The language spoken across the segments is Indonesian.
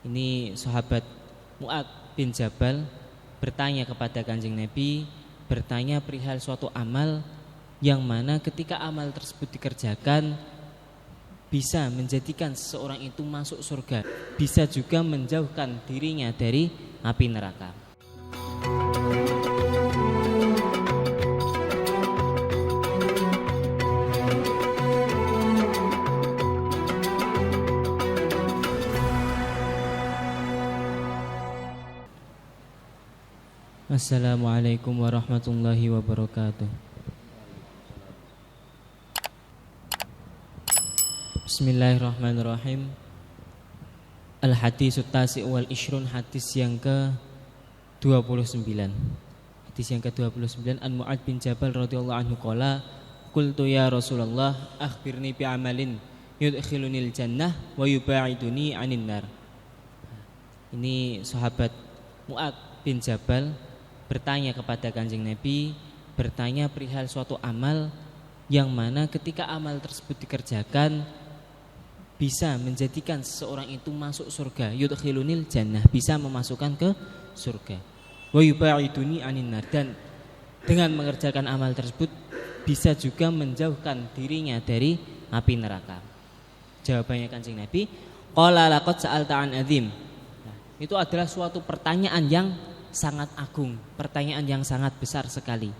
Ini sahabat Mu'adz bin Jabal bertanya kepada Kanjeng Nabi, bertanya perihal suatu amal yang mana ketika amal tersebut dikerjakan bisa menjadikan seseorang itu masuk surga, bisa juga menjauhkan dirinya dari api neraka. Assalamualaikum warahmatullahi wabarakatuh. Bismillahirrahmanirrahim. Al-hadis tasi' wal ishrun, hadis yang ke-29. Hadis yang ke-29, An Mu'adz bin Jabal radhiyallahu anhu qala qultu ya Rasulullah akhbirni bi amalin yudkhilunil jannah wa yubaiduni 'anil nar. Ini sahabat Mu'adz bin Jabal bertanya kepada Kanjeng Nabi, bertanya perihal suatu amal yang mana ketika amal tersebut dikerjakan bisa menjadikan seseorang itu masuk surga, yudkhilunil jannah, bisa memasukkan ke surga, wa yubaiduni 'anil nar, dan dengan mengerjakan amal tersebut bisa juga menjauhkan dirinya dari api neraka. Jawabannya Kanjeng Nabi, qala laqad sa'alta 'an adzim. Nah, itu adalah suatu pertanyaan yang sangat agung, pertanyaan yang sangat besar sekali.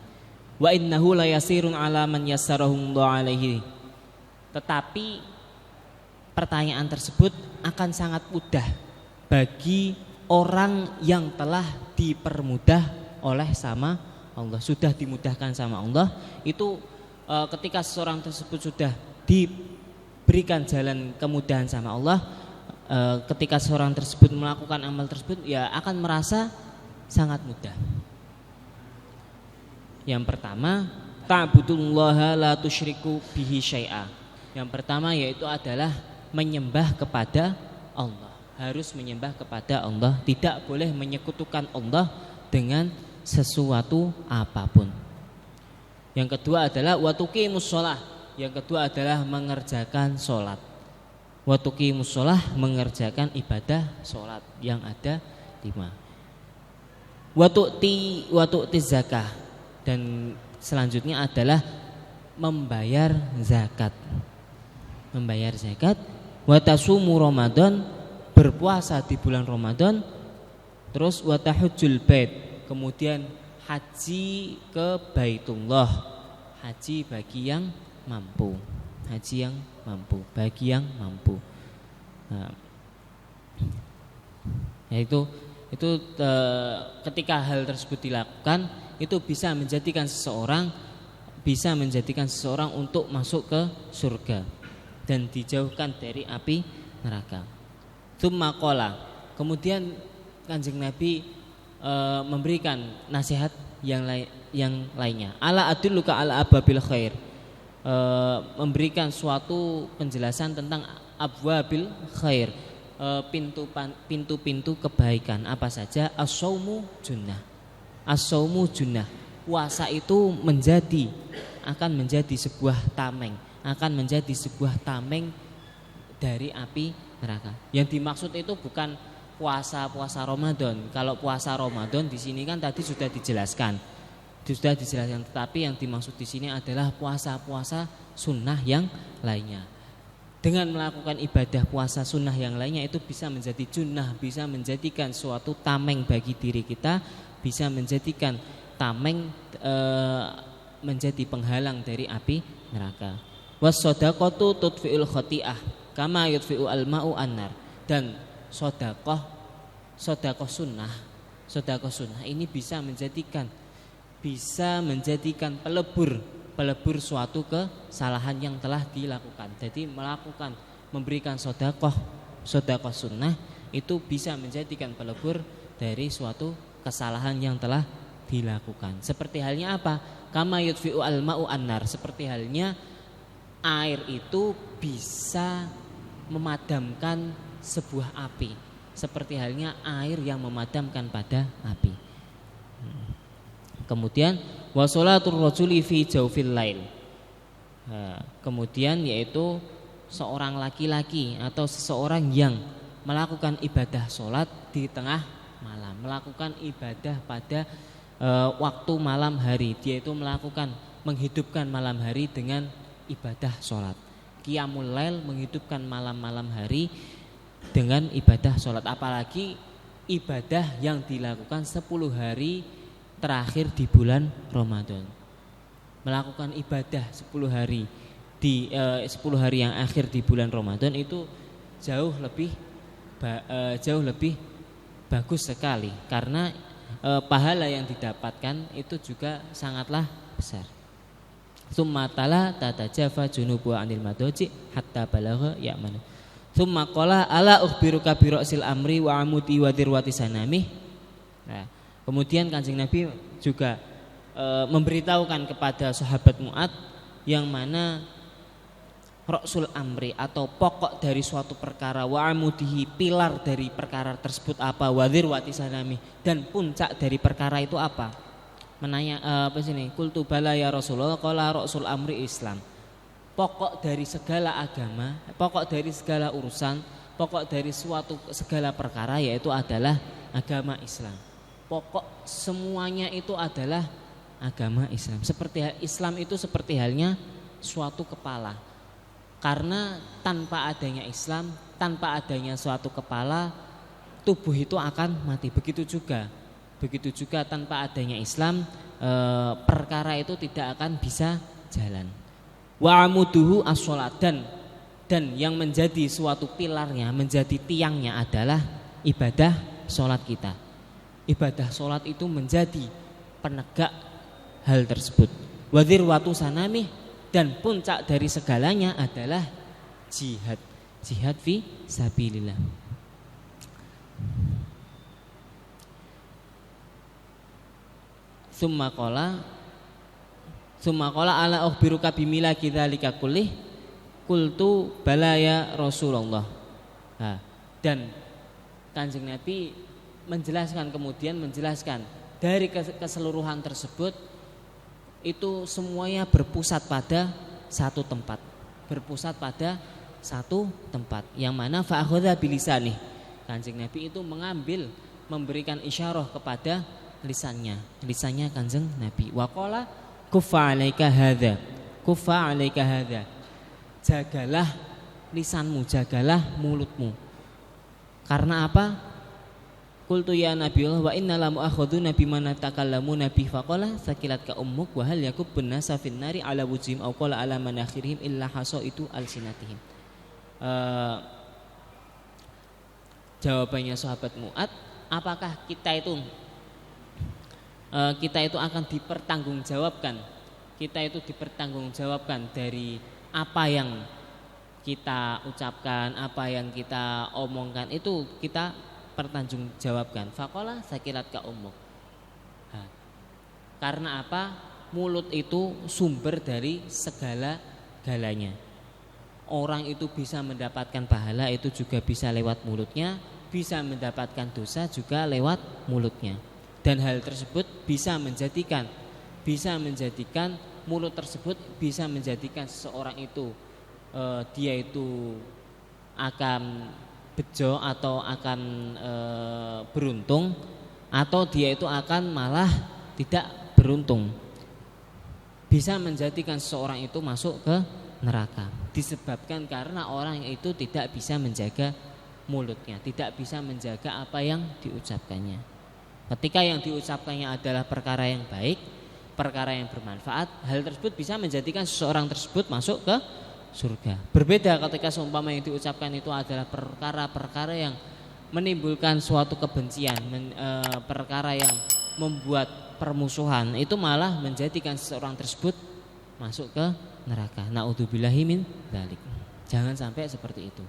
Wa innahu la yasirun 'ala man yassarahu alaihi. Tetapi pertanyaan tersebut akan sangat mudah bagi orang yang telah dipermudah oleh sama Allah, sudah dimudahkan sama Allah. Itu ketika seseorang tersebut sudah diberikan jalan kemudahan sama Allah, ketika seseorang tersebut melakukan amal tersebut, ya akan merasa sangat mudah. Yang pertama, ta'budullaha la tusyriku bihi syai'a. Yang pertama yaitu adalah menyembah kepada Allah. Harus menyembah kepada Allah, tidak boleh menyekutukan Allah dengan sesuatu apapun. Yang kedua adalah wa tuqimus shalah. Yang kedua adalah mengerjakan salat. Wa tuqimus shalah, mengerjakan ibadah salat yang ada 5. Wa tu'ti zakah, dan selanjutnya adalah membayar zakat. Membayar zakat. Wa tasumu Ramadan, berpuasa di bulan Ramadan. Terus wa tahujjul bait, kemudian haji ke Baitullah. Haji bagi yang mampu. Haji yang mampu, bagi yang mampu. Nah, yaitu ketika hal tersebut dilakukan, itu bisa menjadikan seseorang untuk masuk ke surga dan dijauhkan dari api neraka. Tsumma qala, kemudian Kanjeng Nabi memberikan nasihat yang lainnya. Ala adulluka ala ababil khair, memberikan suatu penjelasan tentang abwabil khair, pintu-pintu kebaikan. Apa saja? As-saumu junnah. As-saumu junnah. Puasa itu akan menjadi sebuah tameng, akan menjadi sebuah tameng dari api neraka. Yang dimaksud itu bukan puasa Ramadan. Kalau puasa Ramadan di sini kan tadi sudah dijelaskan. Tetapi yang dimaksud di sini adalah puasa sunnah yang lainnya. Dengan melakukan ibadah puasa sunnah yang lainnya itu bisa menjadi junnah, bisa menjadikan suatu tameng bagi diri kita, bisa menjadikan tameng menjadi penghalang dari api neraka. Was-shadaqatu tudfi'ul khati'ah kama yudfi'u al-ma'u an-nar. Dan sedekah sunnah ini bisa menjadikan pelebur suatu kesalahan yang telah dilakukan. Jadi memberikan sedekah sunnah itu bisa menjadikan pelebur dari suatu kesalahan yang telah dilakukan. Seperti halnya apa? Kama yudfi'u al-ma'u an-nar. Seperti halnya air itu bisa memadamkan sebuah api. Seperti halnya air yang memadamkan pada api. Kemudian wa sholatur rajuli fi jawfil lail. Kemudian yaitu seorang laki-laki atau seseorang yang melakukan ibadah sholat di tengah malam, melakukan ibadah pada waktu malam hari. Dia itu menghidupkan malam hari dengan ibadah sholat. Qiyamul lail, menghidupkan malam-malam hari dengan ibadah sholat. Apalagi ibadah yang dilakukan 10 hari terakhir di bulan Ramadan. Melakukan ibadah 10 hari di 10 hari yang akhir di bulan Ramadan itu jauh lebih bagus sekali, karena pahala yang didapatkan itu juga sangatlah besar. Tsumma tala tatajafa junubu anil madoji hatta balagha ya'man. Tsumma qala ala ukhbiruka bi ra'sil amri wa amudi wa dirwati sanami. Nah, kemudian Kanjeng Nabi juga memberitahukan kepada sahabat Mu'ad yang mana ra'sul amri atau pokok dari suatu perkara, wa amudihi, pilar dari perkara tersebut apa, wa dirwati sanami, dan puncak dari perkara itu apa. Menanya qultu bala ya Rasulullah, qala ra'sul amri Islam. Pokok dari segala agama, pokok dari segala urusan, pokok dari segala perkara yaitu adalah agama Islam. Pokok semuanya itu adalah agama Islam. Seperti Islam itu seperti halnya suatu kepala. Karena tanpa adanya Islam, tanpa adanya suatu kepala, tubuh itu akan mati. Begitu juga tanpa adanya Islam, perkara itu tidak akan bisa jalan. Wa amuduhu as-sholat, dan yang menjadi suatu pilarnya, menjadi tiangnya adalah ibadah sholat kita. Ibadah sholat itu menjadi penegak hal tersebut. Wa dzirwatu sanamih, dan puncak dari segalanya adalah jihad fi sabilillah. Summa qala ala ukhbiruka bimilaki dzalika kullih, qultu bala ya Rasulullah. Dan Kanjeng Nabi menjelaskan dari keseluruhan tersebut itu semuanya berpusat pada satu tempat, yang mana fa'akhadha bilisani. Kanjeng Nabi itu memberikan isyarah kepada lisannya Kanjeng Nabi. Wa qala kuffa 'alaika hadza, jagalah lisanmu, jagalah mulutmu. Karena apa? Qultu ya Nabiullah wa inna la mu'akhaduna bima natakallamu nabi, faqala sakilat ka ummuk wa hal yakubun nasa fin nari ala wujhim aw qala ala manakhirihim illa hasaitu alsinatihim. Jawabannya sahabat Mu'ad, apakah kita itu akan dipertanggungjawabkan? Kita itu dipertanggungjawabkan dari apa yang kita ucapkan, apa yang kita omongkan, itu kita pertanggungjawabkan. Faqala sakilat ka ummuk. Karena apa? Mulut itu sumber dari segala-galanya. Orang itu bisa mendapatkan pahala itu juga bisa lewat mulutnya, bisa mendapatkan dosa juga lewat mulutnya. Dan hal tersebut bisa menjadikan mulut tersebut bisa menjadikan seseorang itu dia itu akan bejo atau akan beruntung, atau dia itu akan malah tidak beruntung. Bisa menjadikan seseorang itu masuk ke neraka, disebabkan karena orang itu tidak bisa menjaga mulutnya, tidak bisa menjaga apa yang diucapkannya. Ketika yang diucapkannya adalah perkara yang baik, perkara yang bermanfaat, hal tersebut bisa menjadikan seseorang tersebut masuk ke surga. Berbeda ketika seumpama yang diucapkan itu adalah perkara-perkara yang menimbulkan suatu kebencian, perkara yang membuat permusuhan, itu malah menjadikan seseorang tersebut masuk ke neraka. Na'udzubillahi min dzalik. Jangan sampai seperti itu.